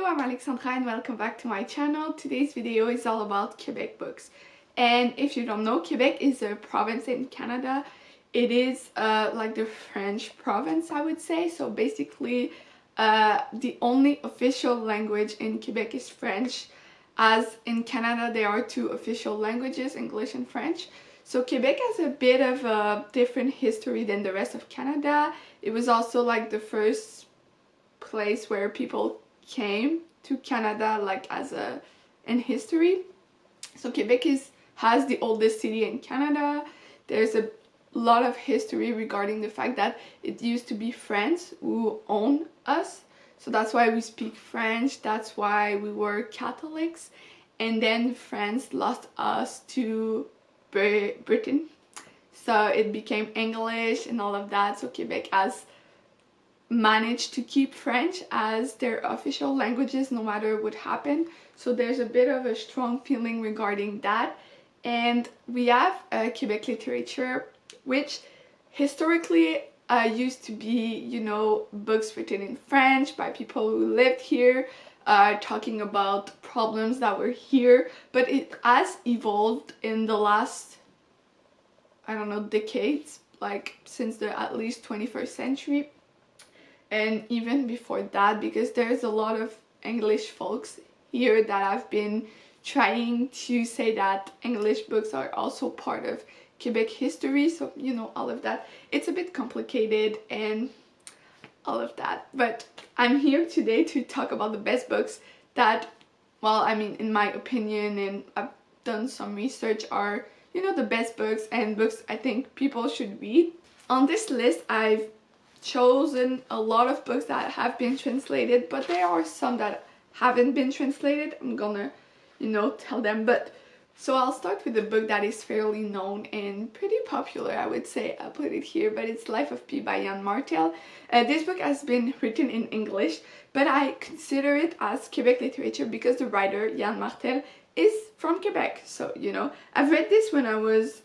I'm Alexandra and welcome back to my channel. Today's video is all about Quebec books. And if you don't know, Quebec is a province in Canada. It is like the French province, I would say. So basically, the only official language in Quebec is French. As in Canada, there are two official languages, English and French. So Quebec has a bit of a different history than the rest of Canada. It was also like the first place where people came to Canada like in history. So Quebec has the oldest city in Canada. There's a lot of history regarding the fact that it used to be France who owned us. So that's why we speak French, that's why we were Catholics, and then France lost us to Britain. So it became English and all of that. So Quebec has managed to keep French as their official languages no matter what happened. So there's a bit of a strong feeling regarding that. And we have Quebec literature, which historically used to be, you know, books written in French by people who lived here, talking about problems that were here. But it has evolved in the last, I don't know, decades, like since the at least 21st century. And even before that, because there's a lot of English folks here that have been trying to say that English books are also part of Quebec history. So, you know, all of that. It's a bit complicated and all of that. But I'm here today to talk about the best books that, well, I mean, in my opinion, and I've done some research, are, you know, the best books and books I think people should read. On this list, I've chosen a lot of books that have been translated, but there are some that haven't been translated. I'm gonna, you know, tell them. But so I'll start with a book that is fairly known and pretty popular, I would say. I'll put it here, but it's Life of Pi by Yann Martel. This book has been written in English, but I consider it as Quebec literature because the writer, Yann Martel, is from Quebec. So, you know, I've read this when I was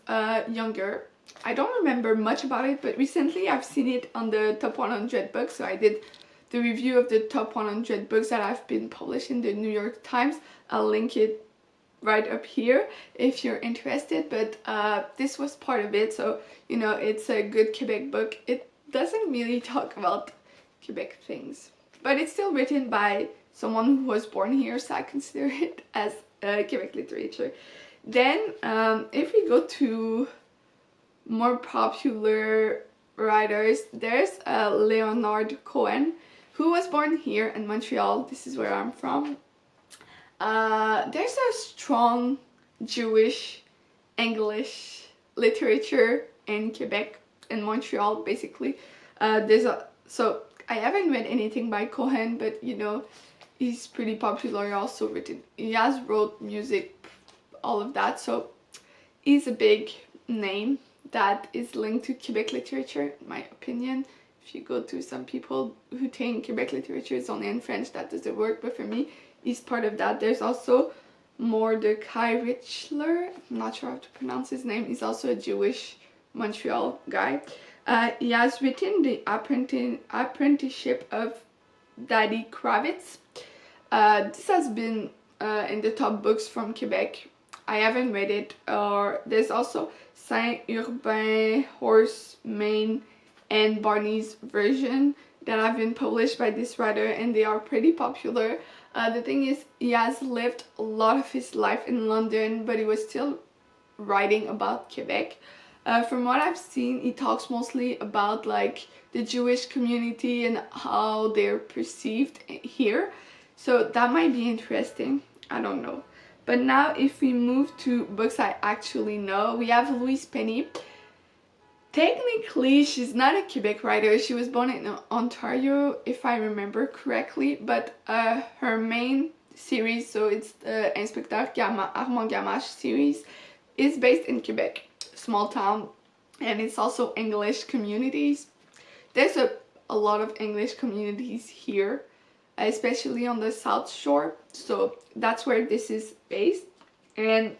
younger. I don't remember much about it, but recently I've seen it on the top 100 books. So I did the review of the top 100 books that have been published in the New York Times. I'll link it right up here if you're interested, but this was part of it. So, you know, it's a good Quebec book. It doesn't really talk about Quebec things, but it's still written by someone who was born here, so I consider it as Quebec literature. Then if we go to more popular writers, there's Leonard Cohen, who was born here in Montreal. This is where I'm from. There's a strong Jewish English literature in Quebec and Montreal, basically. So I haven't read anything by Cohen, but you know, he's pretty popular. He has wrote music, all of that. So he's a big name that is linked to Quebec literature, in my opinion. If you go to some people who think Quebec literature is only in French, that doesn't work, but for me, he's part of that. There's also Mordecai Richler, I'm not sure how to pronounce his name. He's also a Jewish Montreal guy. He has written The Apprenticeship of Daddy Kravitz. This has been in the top books from Quebec. I haven't read it. There's also Saint-Urbain, Horse, Maine, and Barney's version that have been published by this writer, and they are pretty popular. The thing is, he has lived a lot of his life in London, but he was still writing about Quebec. From what I've seen, he talks mostly about like the Jewish community and how they're perceived here. So that might be interesting. I don't know. But now if we move to books I actually know, we have Louise Penny. Technically, she's not a Quebec writer. She was born in Ontario, if I remember correctly, but her main series, so it's the Inspecteur Armand Gamache series, is based in Quebec, small town, and it's also English communities. There's a lot of English communities here, especially on the South Shore, so that's where this is based. And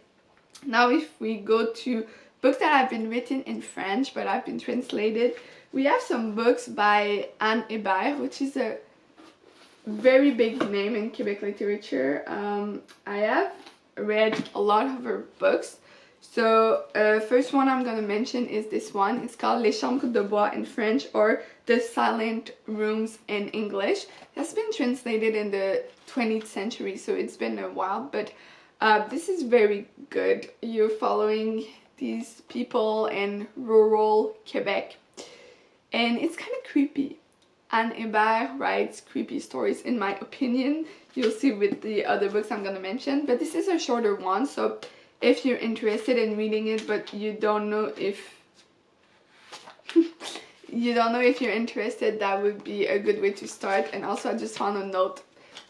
now if we go to books that have been written in French but have been translated, we have some books by Anne Hébert, which is a very big name in Quebec literature. I have read a lot of her books. So first one I'm gonna mention is this one. It's called Les Chambres de Bois in French, or The Silent Rooms in English. That's been translated in the 20th century, so it's been a while, but this is very good. You're following these people in rural Quebec, and it's kind of creepy. Anne Hébert writes creepy stories, in my opinion. You'll see with the other books I'm gonna mention, but this is a shorter one, so if you're interested in reading it but you don't know if you're interested, that would be a good way to start. And also I just found a note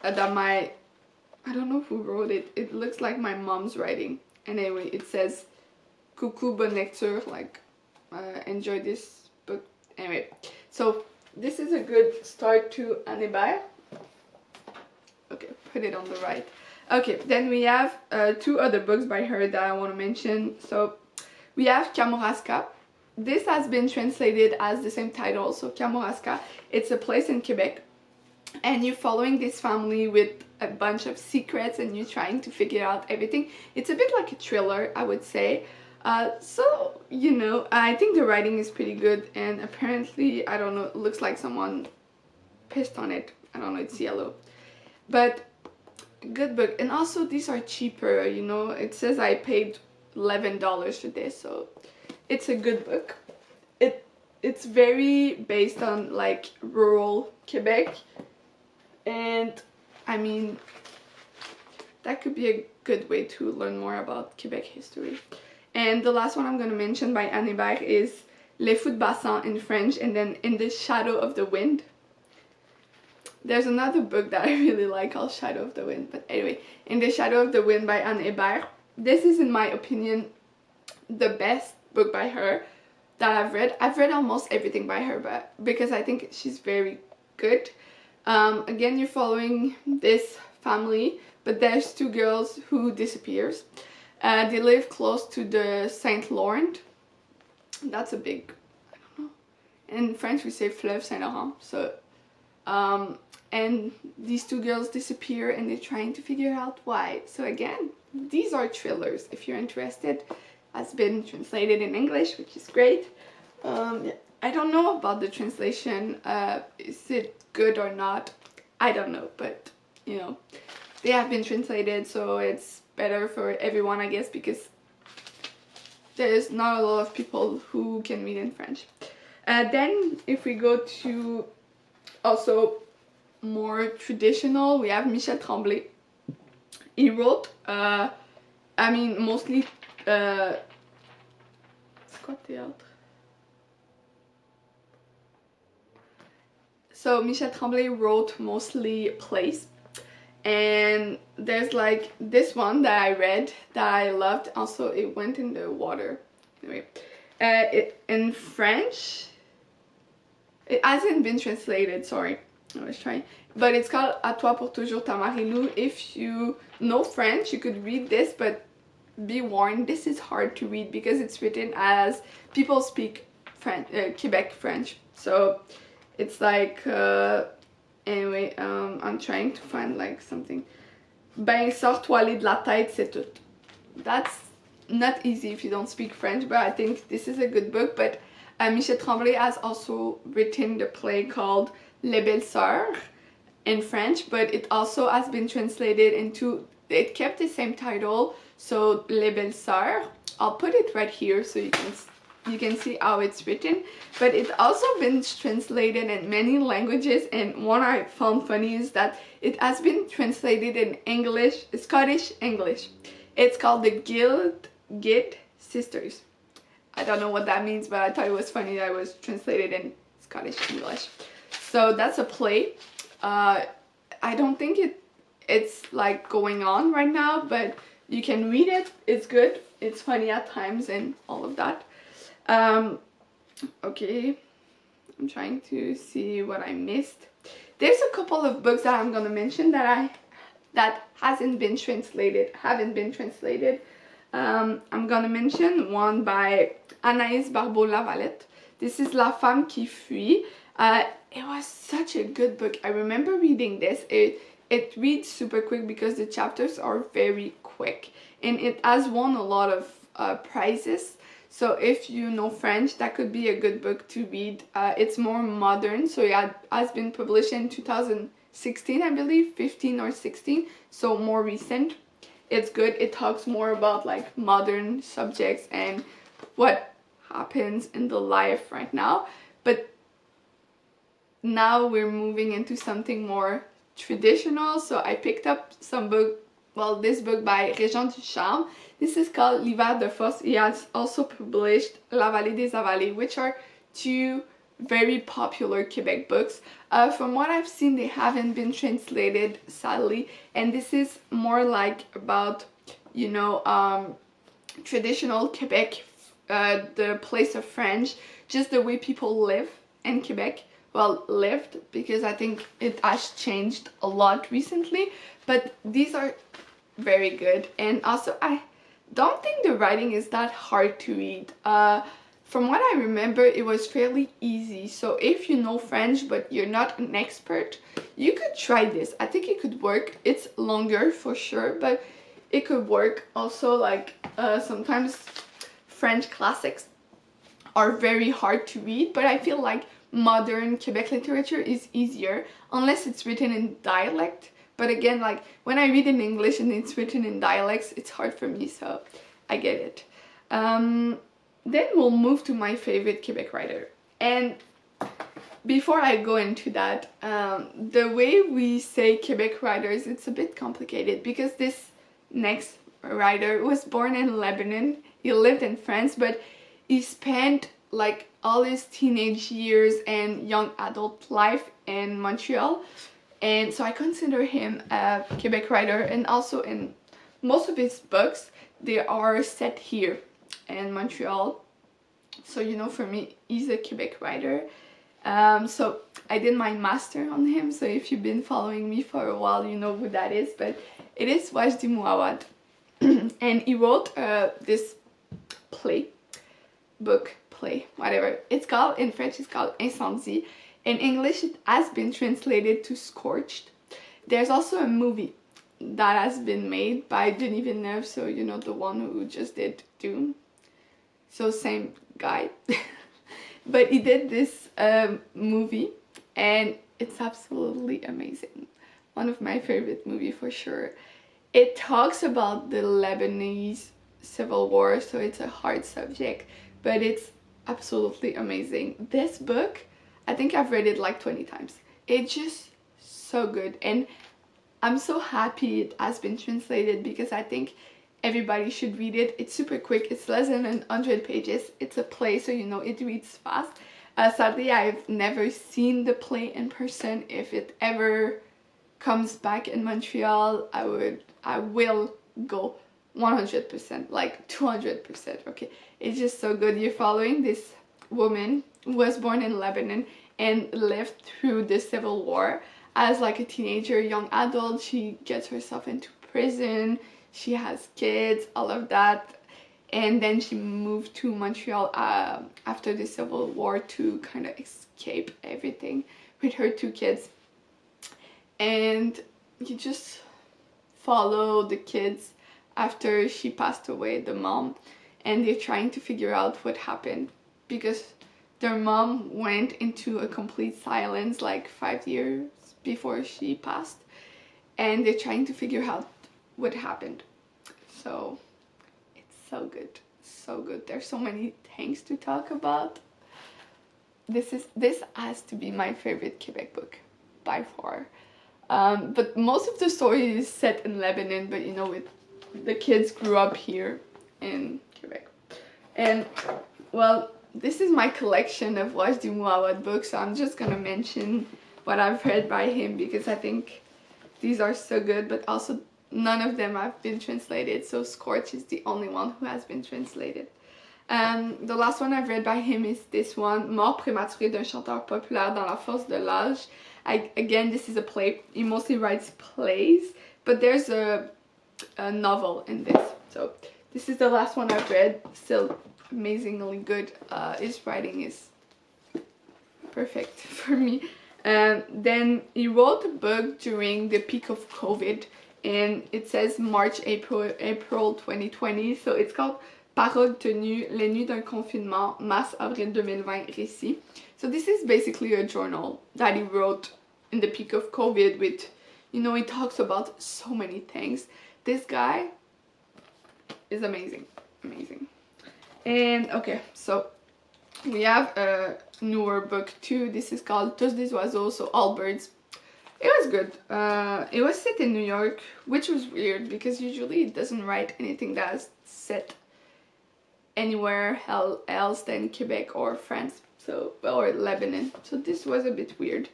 that I don't know who wrote it. It looks like my mom's writing. And anyway, it says coucou, bonne lecture, like enjoy this book. Anyway, so this is a good start to Anne Hébert. Okay, put it on the right. Okay, then we have two other books by her that I want to mention. So we have Kamouraska. This has been translated as the same title. So Kamouraska, it's a place in Quebec, and you're following this family with a bunch of secrets and you're trying to figure out everything. It's a bit like a thriller, I would say. So, you know, I think the writing is pretty good, and apparently, I don't know, it looks like someone pissed on it. I don't know, it's yellow. But good book. And also these are cheaper, you know. It says I paid $11 for this, so it's a good book. It's very based on like rural Quebec, and I mean that could be a good way to learn more about Quebec history. And the last one I'm going to mention by Anne Hébert is Les Feux de Bassin in French, and then In the Shadow of the Wind. There's another book that I really like called Shadow of the Wind, but anyway, In the Shadow of the Wind by Anne Hébert. This is, in my opinion, the best book by her that I've read. I've read almost everything by her, but because I think she's very good. Again, you're following this family, but there's two girls who disappears. They live close to the Saint Laurent. That's a big, I don't know. In French we say Fleuve Saint Laurent. So and these two girls disappear and they're trying to figure out why. So again, these are thrillers. If you're interested, has been translated in English, which is great. I don't know about the translation. Is it good or not? I don't know, but you know, they have been translated, so it's better for everyone, I guess, because there's not a lot of people who can read in French. Then if we go to also more traditional, we have Michel Tremblay. He wrote, I mean, mostly, c'est quoi théâtre? So Michel Tremblay wrote mostly plays, and there's like this one that I read that I loved. Also, it went in the water. Anyway, in French, it hasn't been translated, sorry, I was trying, but it's called À toi pour toujours ta Marie-Lou. If you know French, you could read this, but be warned, this is hard to read because it's written as people speak French, Quebec French. So it's like, anyway, I'm trying to find like something. Ben, sors-toi-les de la tête, c'est tout. That's not easy if you don't speak French, but I think this is a good book. But Michel Tremblay has also written the play called Les Belles Sœurs in French, but it also has been translated into, it kept the same title, so Les Belles Sœurs. I'll put it right here so you can see how it's written, but it's also been translated in many languages, and one I found funny is that it has been translated in English, Scottish English. It's called the Guild Sisters. I don't know what that means, but I thought it was funny that it was translated in Scottish English. So that's a play. I don't think it's like going on right now, but you can read it. It's good. It's funny at times and all of that. Okay, I'm trying to see what I missed. There's a couple of books that I'm gonna mention that haven't been translated. I'm gonna mention one by Anaïs Barbeau-Lavalette. This is La Femme qui fuit. it was such a good book. I remember reading this. It reads super quick because the chapters are very quick, and it has won a lot of prizes. So if you know French, that could be a good book to read. It's more modern, so it has been published in 2016, I believe, 15 or 16, so more recent. It's good. It talks more about like modern subjects and what happens in the life right now. But now we're moving into something more traditional, so I picked up some book, well, this book by Régent Ducharme. This is called L'Hiver de Force. He has also published La Vallée des Avalées, which are two very popular Quebec books. From what I've seen, they haven't been translated, sadly, and this is more like about, you know, traditional Quebec, the place of French, just the way people live in Quebec. Well, lived, because I think it has changed a lot recently, but these are very good. And also, I don't think the writing is that hard to read. From what I remember, it was fairly easy. So if you know French but you're not an expert, you could try this. I think it could work. It's longer for sure, but it could work. Also, like sometimes French classics are very hard to read, but I feel like modern Quebec literature is easier unless it's written in dialect. But again, like when I read in English and it's written in dialects, it's hard for me, so I get it. Then we'll move to my favorite Quebec writer. And before I go into that, the way we say Quebec writers, it's a bit complicated because this next writer was born in Lebanon. He lived in France, but he spent like all his teenage years and young adult life in Montreal, and so I consider him a Quebec writer. And also in most of his books, they are set here in Montreal, so you know, for me, he's a Quebec writer. So I did my master on him, so if you've been following me for a while, you know who that is, but it is Wajdi Mouawad. And he wrote this book, whatever it's called. In French it's called Incendie. In English it has been translated to Scorched. There's also a movie that has been made by Denis Villeneuve, so you know, the one who just did Dune, so same guy. But he did this movie and it's absolutely amazing. One of my favorite movies for sure. It talks about the Lebanese civil war, so it's a hard subject, but it's absolutely amazing. This book, I think I've read it like 20 times. It's just so good, and I'm so happy it has been translated because I think everybody should read it. It's super quick. It's less than 100 pages. It's a play, so you know, it reads fast. Sadly, I've never seen the play in person. If it ever comes back in Montreal, I will go 100%, like 200%. Okay, it's just so good. You're following this woman who was born in Lebanon and lived through the civil war as like a teenager, young adult. She gets herself into prison, she has kids, all of that, and then she moved to Montreal after the civil war to kind of escape everything with her two kids. And you just follow the kids after she passed away, the mom, and they're trying to figure out what happened because their mom went into a complete silence like 5 years before she passed, and they're trying to figure out what happened. So it's so good, so good. There's so many things to talk about. This has to be my favorite Quebec book by far. But most of the story is set in Lebanon, but you know, the kids grew up here in Quebec. And well, this is my collection of Wajdi Mouawad books, so I'm just gonna mention what I've read by him because I think these are so good, but also none of them have been translated, so Scorch is the only one who has been translated. The last one I've read by him is this one, Mort prématurée d'un chanteur populaire dans la force de l'âge. Again, this is a play. He mostly writes plays, but there's a novel in this. So this is the last one I've read. Still amazingly good. His writing is perfect for me. Then he wrote a book during the peak of COVID, and it says April 2020, so it's called Paroles tenues, les nuits d'un confinement, mars-avril 2020 récit. So this is basically a journal that he wrote in the peak of COVID with, you know, he talks about so many things. This guy is amazing, amazing. And okay, so we have a newer book too. This is called Tous des oiseaux, so all birds. It was good. It was set in New York, which was weird because usually it doesn't write anything that's set anywhere else than Quebec or France, so, or Lebanon. So this was a bit weird.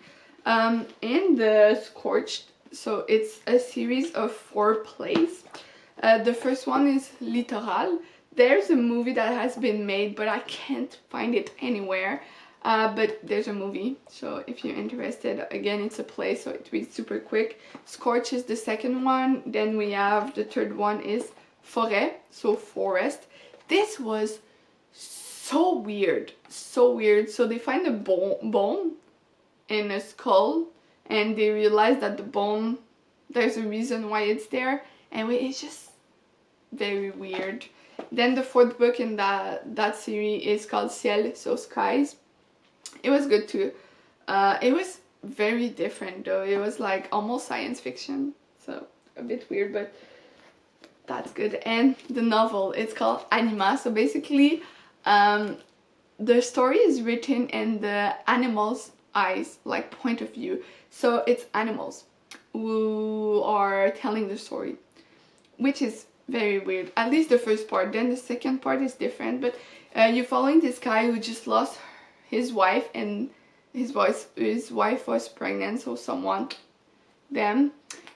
And the Scorched, so it's a series of 4 plays. The first one is Littoral. There's a movie that has been made, but I can't find it anywhere. But there's a movie, so if you're interested, again, it's a play, so it reads super quick. Scorch is the second one. Then we have the third one is Forêt, so forest. This was so weird, so weird. So they find a bone in a skull, and they realize that the bone, there's a reason why it's there, and it's just very weird. Then the fourth book in that series is called Ciel, so skies. It was good too. It was very different though. It was like almost science fiction, so a bit weird, but that's good. And the novel, it's called Anima. So basically, the story is written in the animal's eyes, like point of view. So it's animals who are telling the story, which is very weird. At least the first part. Then the second part is different, but you're following this guy who just lost his wife, and his wife was pregnant, so them,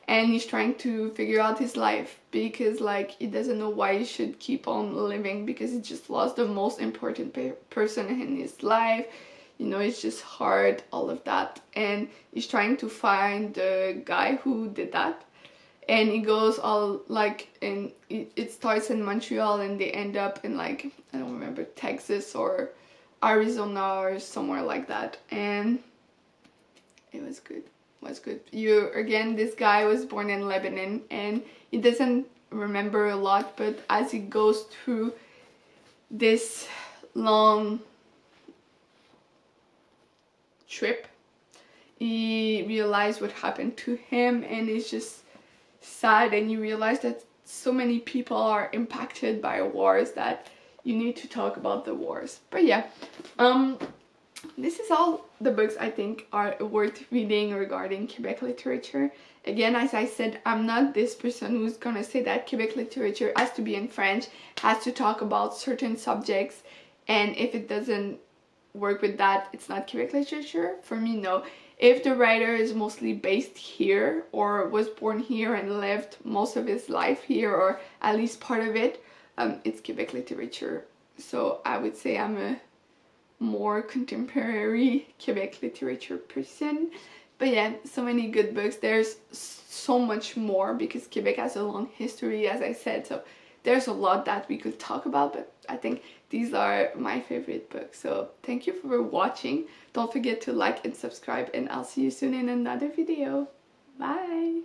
and he's trying to figure out his life because like he doesn't know why he should keep on living because he just lost the most important person in his life. You know, it's just hard, all of that, and he's trying to find the guy who did that. And it goes all like in, it starts in Montreal and they end up in like, I don't remember, Texas or Arizona or somewhere like that. And it was good. It was good. Again, this guy was born in Lebanon and he doesn't remember a lot, but as he goes through this long trip, he realized what happened to him, and it's just sad, and you realize that so many people are impacted by wars that you need to talk about the wars. But yeah, this is all the books I think are worth reading regarding Quebec literature. Again, as I said, I'm not this person who's gonna say that Quebec literature has to be in French, has to talk about certain subjects, and if it doesn't work with that, it's not Quebec literature. For me, no. If the writer is mostly based here or was born here and lived most of his life here, or at least part of it, it's Quebec literature. So I would say I'm a more contemporary Quebec literature person. But yeah, so many good books. There's so much more because Quebec has a long history, as I said, so there's a lot that we could talk about, but I think these are my favorite books. So thank you for watching. Don't forget to like and subscribe, and I'll see you soon in another video. Bye!